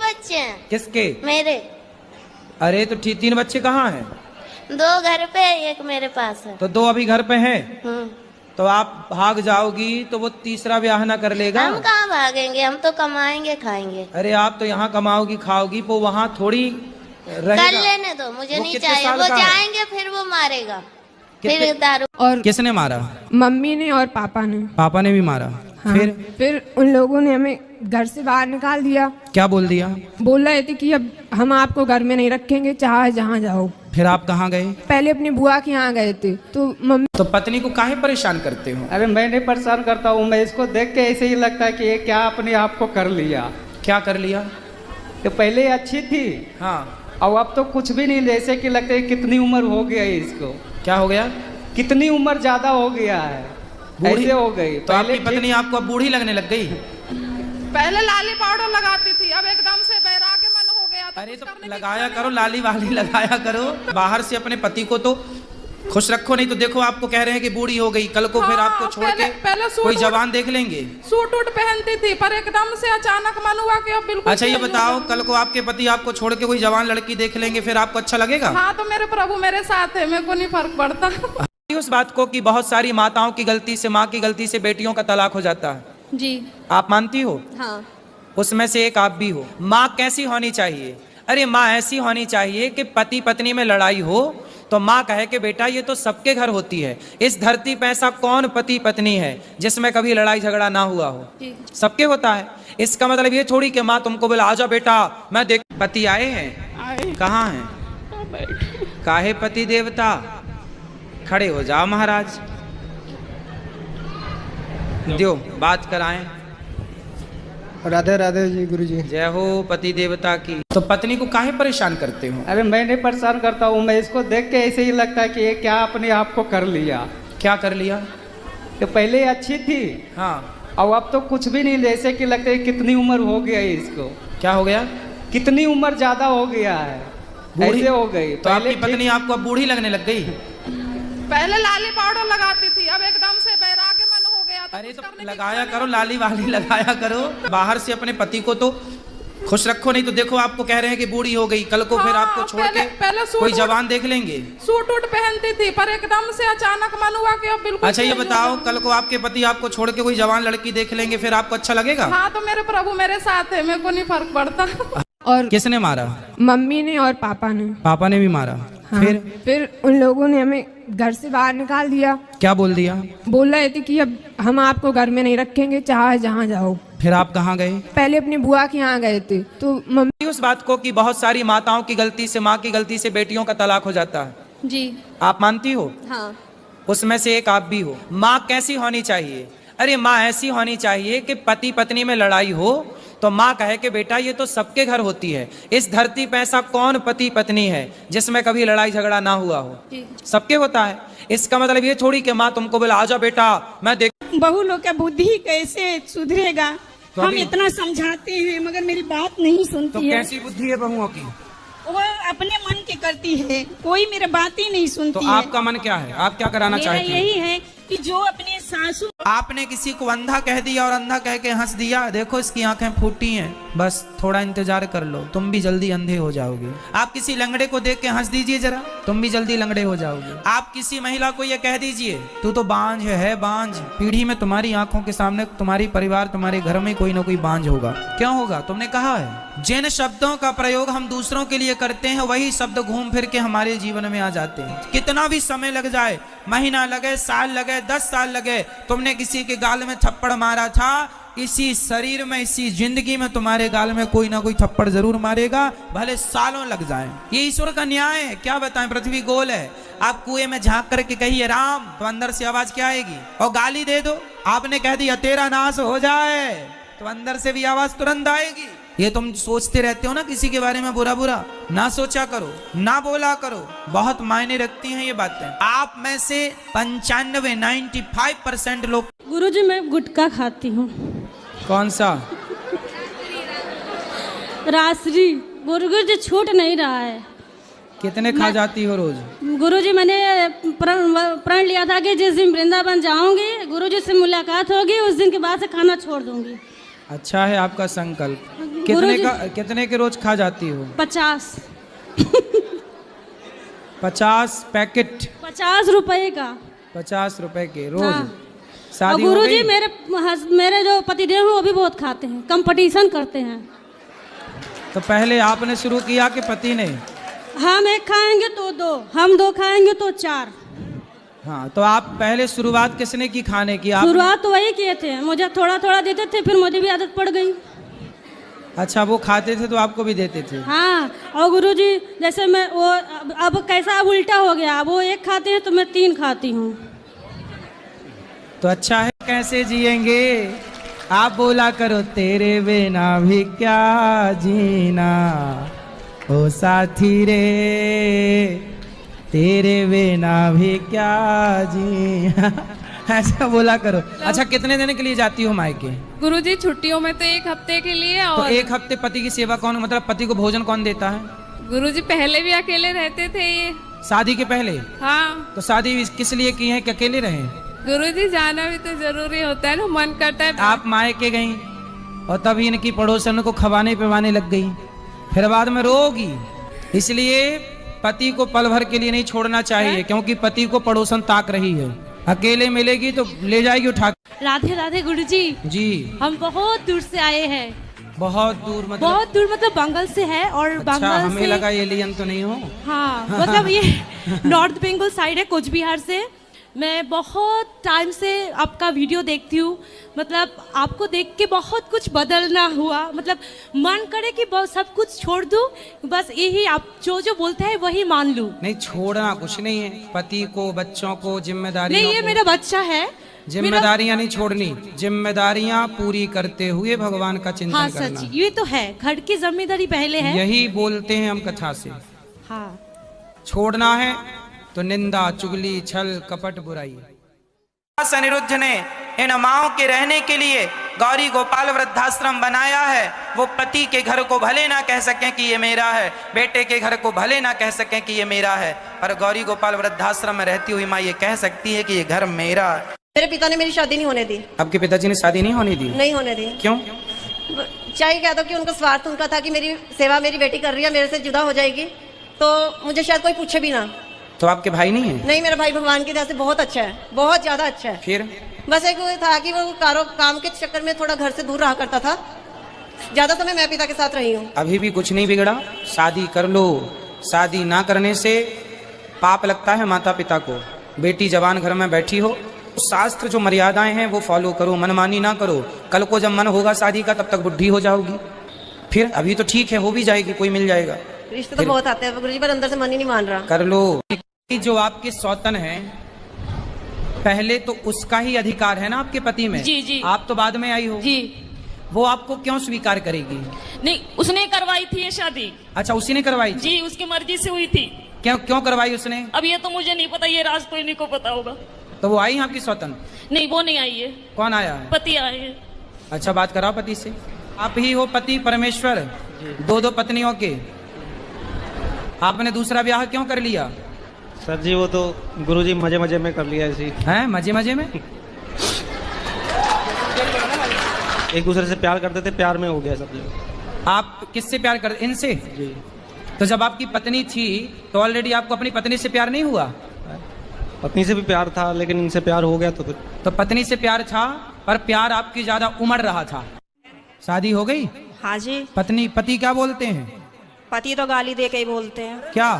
बच्चे हैं। किसके? मेरे। अरे तो 3 बच्चे कहाँ हैं? 2 घर पे है, 1 मेरे पास है। तो 2 अभी घर पे हैं। तो आप भाग जाओगी तो वो तीसरा ब्याह ना कर लेगा। हम कहाँ भागेंगे, हम तो कमाएंगे खाएंगे। अरे आप तो यहाँ कमाओगी खाओगी, वो वहाँ थोड़ी रहेगा। कर लेने दो, मुझे नहीं कितने चाहिए। साल वो का है? जाएंगे फिर वो मारेगा, फिर दारू। और किसने मारा? मम्मी ने और पापा ने। पापा ने भी मारा। हाँ। फिर उन लोगों ने हमें घर से बाहर निकाल दिया। क्या बोल दिया? बोल रहे थे कि अब हम आपको घर में नहीं रखेंगे, चाहे जहाँ जाओ। फिर आप कहाँ गए? पहले अपनी बुआ के यहाँ गए थे। तो मम्मी तो पत्नी को काहे परेशान करते हो? अरे मैं नहीं परेशान करता हूँ, मैं इसको देख के ऐसे ही लगता है कि ये क्या अपने आप को कर लिया। क्या कर लिया? तो पहले अच्छी थी, हाँ, और अब तो कुछ भी नहीं, जैसे कि लगता है कितनी उम्र हो गया है इसको। क्या हो गया? कितनी उम्र ज्यादा हो गया है, ऐसे हो गई। तो आपकी पत्नी आपको अब बूढ़ी लगने लग गई? पहले लाली पाउडर लगाती थी, अब एकदम से बैराग्य मन हो गया। अरे तो लगाया करो, लाली वाली लगाया करो। बाहर से अपने पति को तो खुश रखो, नहीं तो देखो आपको कह रहे हैं कि बूढ़ी हो गई, कल को फिर आपको छोड़ के कोई जवान देख लेंगे। सूट उट पहनती थी, पर एकदम से अचानक मन हुआ कि अब बिल्कुल। अच्छा ये बताओ, कल को आपके पति आपको छोड़ के कोई जवान लड़की देख लेंगे, फिर आपको अच्छा लगेगा? हाँ, तो मेरे प्रभु मेरे साथ है, मेरे को नहीं फर्क पड़ता। उस बात को कि बहुत सारी माताओं की गलती से, माँ की गलती से बेटियों का तलाक हो जाता है। जी आप मानती हो? हाँ। उसमें से एक आप भी हो। माँ कैसी होनी चाहिए? अरे माँ ऐसी होनी चाहिए कि पति पत्नी में लड़ाई हो तो माँ कहे कि बेटा ये तो सबके घर होती है, इस धरती पे ऐसा कौन पति पत्नी है जिसमें कभी लड़ाई झगड़ा ना हुआ हो? सबके होता है। इसका मतलब ये थोड़ी कि माँ तुमको बोला आजा बेटा मैं देख। पति आए हैं? कहाँ हैं? काहे पति देवता? खड़े हो जाओ महाराज, दो बात कराएं। राधे राधे जी गुरुजी। जय हो पति देवता की। तो पत्नी को काहे परेशान करते हो? अरे मैं नहीं परेशान करता हूँ, मैं इसको देख के ऐसे ही लगता है कि ये क्या अपने आप को कर लिया। क्या कर लिया? तो पहले अच्छी थी, हाँ, और अब तो कुछ भी नहीं, जैसे कि लगता है कितनी उम्र हो गया है इसको। क्या हो गया? कितनी उम्र ज्यादा हो गया है, ऐसे हो गई। तो आपकी पत्नी आपको अब बूढ़ी लगने लग गई? पहले लाली पाउडर लगाती थी, अब एकदम से बैराग्य मन हो गया। अरे तो लगाया करो, लाली वाली लगाया करो। बाहर से अपने पति को तो खुश रखो, नहीं तो देखो आपको कह रहे हैं कि बूढ़ी हो गई, कल को फिर आपको छोड़ के कोई जवान देख लेंगे। सूट उट पहनती थी, पर एकदम से अचानक मन हुआ कि अब बिल्कुल। अच्छा ये बताओ, कल को आपके पति आपको छोड़ के कोई जवान लड़की देख लेंगे, फिर आपको अच्छा लगेगा? हाँ, तो मेरे प्रभु मेरे साथ है, मेरे को नहीं फर्क पड़ता। और किसने मारा? मम्मी ने और पापा ने। पापा ने भी मारा। हाँ। फिर उन लोगों ने हमें घर से बाहर निकाल दिया। क्या बोल दिया? बोल रहे थे कि अब हम आपको घर में नहीं रखेंगे, चाहे जहाँ जाओ। फिर आप कहाँ गए? पहले अपनी बुआ के यहाँ गए थे। तो मम्मी उस बात को कि बहुत सारी माताओं की गलती से, माँ की गलती से बेटियों का तलाक हो जाता है। जी आप मानती हो? हाँ। उसमें से एक आप भी हो। माँ कैसी होनी चाहिए? अरे माँ ऐसी होनी चाहिए कि पति पत्नी में लड़ाई हो तो माँ कहे कि बेटा ये तो सबके घर होती है, इस धरती पे ऐसा कौन पति पत्नी है जिसमें कभी लड़ाई झगड़ा ना हुआ हो? सबके होता है। इसका मतलब ये थोड़ी कि माँ तुमको बोला आजा बेटा मैं देख। बहू लोग का बुद्धि कैसे सुधरेगा? तो हम इतना समझाते हैं मगर मेरी बात नहीं सुनती तो है। कैसी बुद्धि है बहुओं की? वो अपने मन की करती है, कोई मेरे बात ही नहीं सुनती तो है। आपका मन क्या है? आप क्या कराना मेरा चाहते हैं? यही है कि जो अपने सासू। आपने किसी को अंधा कह दिया और अंधा कह के हंस दिया, देखो इसकी आंखें फूटी हैं, बस थोड़ा इंतजार कर लो, तुम भी जल्दी अंधे हो जाओगे। आप किसी लंगड़े को देख के हंस दीजिए जरा, तुम भी जल्दी लंगड़े हो जाओगे। आप किसी महिला को ये कह दीजिए तू तो बांझ है बांझ, पीढ़ी में तुम्हारी आंखों के सामने तुम्हारी परिवार, तुम्हारे घर में कोई ना कोई बांझ होगा। क्यों होगा? तुमने कहा है। जिन शब्दों का प्रयोग हम दूसरों के लिए करते हैं वही शब्द घूम फिर के हमारे जीवन में आ जाते हैं। कितना भी समय लग जाए, महीना लगे, साल लगे, 10 साल लगे, तुमने किसी के गाल में थप्पड़ मारा था, इसी शरीर में, इसी जिंदगी में तुम्हारे गाल में कोई ना कोई थप्पड़ जरूर मारेगा, भले सालों लग जाएं। ये ईश्वर का न्याय है। क्या बताएं, पृथ्वी गोल है। आप कुएं में झांक करके कहिए राम, तो अंदर से आवाज क्या आएगी? और गाली दे दो, आपने कह दिया तेरा नाश हो जाए, तो अंदर से भी आवाज तुरंत आएगी। ये तुम सोचते रहते हो ना किसी के बारे में बुरा बुरा, ना सोचा करो, ना बोला करो, बहुत मायने रखती हैं ये बातें। आप में से 95-95% लोग। गुरुजी मैं गुटखा खाती हूँ। कौन सा? रासरी। गुरुजी छूट नहीं रहा है। कितने खा जाती हो रोज? गुरुजी मैंने प्रण लिया था कि जिस दिन वृंदावन जाऊंगी, गुरुजी से मुलाकात होगी, उस दिन के बाद से खाना छोड़ दूंगी। अच्छा है आपका संकल्प। कितने के रोज खा जाती हो? 50 50 पैकेट? 50 रुपए का। 50 रुपए के रोज? हाँ। और शादी हो गुरुजी गई? मेरे जो पतिदेव हैं वो भी बहुत खाते हैं, कंपटीशन करते हैं। तो पहले आपने शुरू किया कि पति ने? हम एक खाएंगे तो 2, हम 2 खाएंगे तो 4। हाँ, तो आप पहले शुरुआत किसने की खाने की? आप? शुरुआत तो वही किए थे, मुझे थोड़ा थोड़ा देते थे, फिर मुझे भी आदत पड़ गई। अच्छा, वो खाते थे तो आपको भी देते थे? हाँ। और गुरुजी जैसे मैं वो अब कैसा अब उल्टा हो गया, अब वो 1 खाते हैं तो मैं 3 खाती हूँ। तो अच्छा है। कैसे जिएंगे? आप बोला करो, तेरे बिना भी क्या जीना ओ साथी रे, तेरे बिना भी क्या जी ऐसा बोला करो। अच्छा, कितने दिन के लिए जाती हो मायके? गुरुजी छुट्टियों में तो 1 हफ्ते के लिए। तो और 1 हफ्ते पति की सेवा कौन, मतलब पति को भोजन कौन देता है? गुरुजी पहले भी अकेले रहते थे ये। शादी के पहले? हाँ। तो शादी किस लिए की है कि अकेले रहे? गुरुजी जाना भी तो जरूरी होता है ना, मन करता है। आप मायके गई और तभी इनकी पड़ोसन को खवाने पिवाने लग गई, फिर बाद में रोगी। इसलिए पति को पल भर के लिए नहीं छोड़ना चाहिए, क्योंकि पति को पड़ोसन ताक रही है। अकेले मिलेगी तो ले जाएगी उठा। राधे राधे गुरुजी। जी। हम बहुत दूर से आए हैं। बहुत दूर मतलब? बहुत दूर मतलब बंगाल से है। और अच्छा, बंगाल हमें से लगा एलियन तो नहीं हो। हाँ, मतलब ये नॉर्थ बंगाल साइड है, कुछ बिहार से। मैं बहुत टाइम से आपका वीडियो देखती हूँ, मतलब आपको देख के बहुत कुछ बदलना हुआ, मतलब मन करे कि सब कुछ छोड़ दूँ, बस यही आप जो बोलते हैं वही मान लूँ। नहीं, छोड़ना कुछ नहीं है, पति को, बच्चों को, जिम्मेदारी नहीं, ये मेरा बच्चा है। जिम्मेदारियां नहीं छोड़नी, जिम्मेदारियां पूरी करते हुए भगवान का चिंतन हाँ, करना। सच ये तो है, घर की जिम्मेदारी पहले है। यही बोलते हैं हम कथा से। हाँ। छोड़ना है तो निंदा, चुगली, छल, कपट, बुराई। अनिरुद्ध ने इन माओं के रहने के लिए गौरी गोपाल वृद्धाश्रम बनाया है। वो पति के घर को भले ना कह सकें कि ये मेरा है, बेटे के घर को भले ना कह सकें कि ये मेरा है, पर गौरी गोपाल वृद्धाश्रम में रहती हुई माँ ये कह सकती है कि ये घर मेरा है। मेरे पिता ने मेरी शादी नहीं होने दी। आपके पिताजी ने शादी नहीं होने दी? नहीं होने दी। क्यों? चाहे कह दो कि उनका स्वार्थ उनका था कि मेरी सेवा मेरी बेटी कर रही है, मेरे से जुदा हो जाएगी तो मुझे शायद कोई पूछे भी ना। तो आपके भाई नहीं है? नहीं, मेरा भाई भगवान की दया से बहुत अच्छा है, बहुत ज्यादा अच्छा है। फिर बस एक वो था कि वो काम के चक्कर में थोड़ा घर से दूर रहा करता था, ज्यादा समय मैं पिता के साथ रही हूँ। अभी भी कुछ नहीं बिगड़ा, शादी कर लो। शादी ना करने से पाप लगता है माता पिता को। बेटी जवान घर में बैठी हो, शास्त्र जो मर्यादाएं हैं वो फॉलो करो, मनमानी ना करो। कल को जब मन होगा शादी का तब तक बुढ़ी हो जाओगी। फिर अभी तो ठीक है, हो भी जाएगी, कोई मिल जाएगा। रिश्ते तो बहुत आते हैं गुरुजी, पर अंदर से मन ही नहीं मान रहा। कर लो। जो आपके सौतन है, पहले तो उसका ही अधिकार है ना आपके पति में। जी जी। आप तो बाद में आई हो जी। वो आपको क्यों स्वीकार करेगी? नहीं, उसने करवाई थी ये शादी। अच्छा, उसी ने करवाई थी? जी, उसकी मर्जी से हुई थी। क्यों करवाई उसने? अब ये तो मुझे नहीं पता, ये राज तो इन्हीं को पता होगा। तो वो आई आपकी सौतन? नहीं, वो नहीं आई है। कौन आया है? पति आए हैं। अच्छा, बात कराओ पति से। आप ही हो पति परमेश्वर, 2 पत्नियों के। आपने दूसरा ब्याह क्यों कर लिया? सर जी वो तो गुरुजी मजे मजे में कर लिया ऐसे ही। हैं, मजे मजे में? एक दूसरे से प्यार करते थे, प्यार में हो गया सब लोग। आप किससे प्यार करते? इनसे? जी। तो जब आपकी पत्नी थी तो ऑलरेडी आपको अपनी पत्नी से प्यार नहीं हुआ? पत्नी से भी प्यार था, लेकिन इनसे प्यार हो गया तो पत्नी से प्यार था, पर प्यार आपकी ज्यादा उमड़ रहा था। शादी हो गई? हाँ जी। पति क्या बोलते हैं? पति तो गाली दे के ही बोलते हैं। क्या?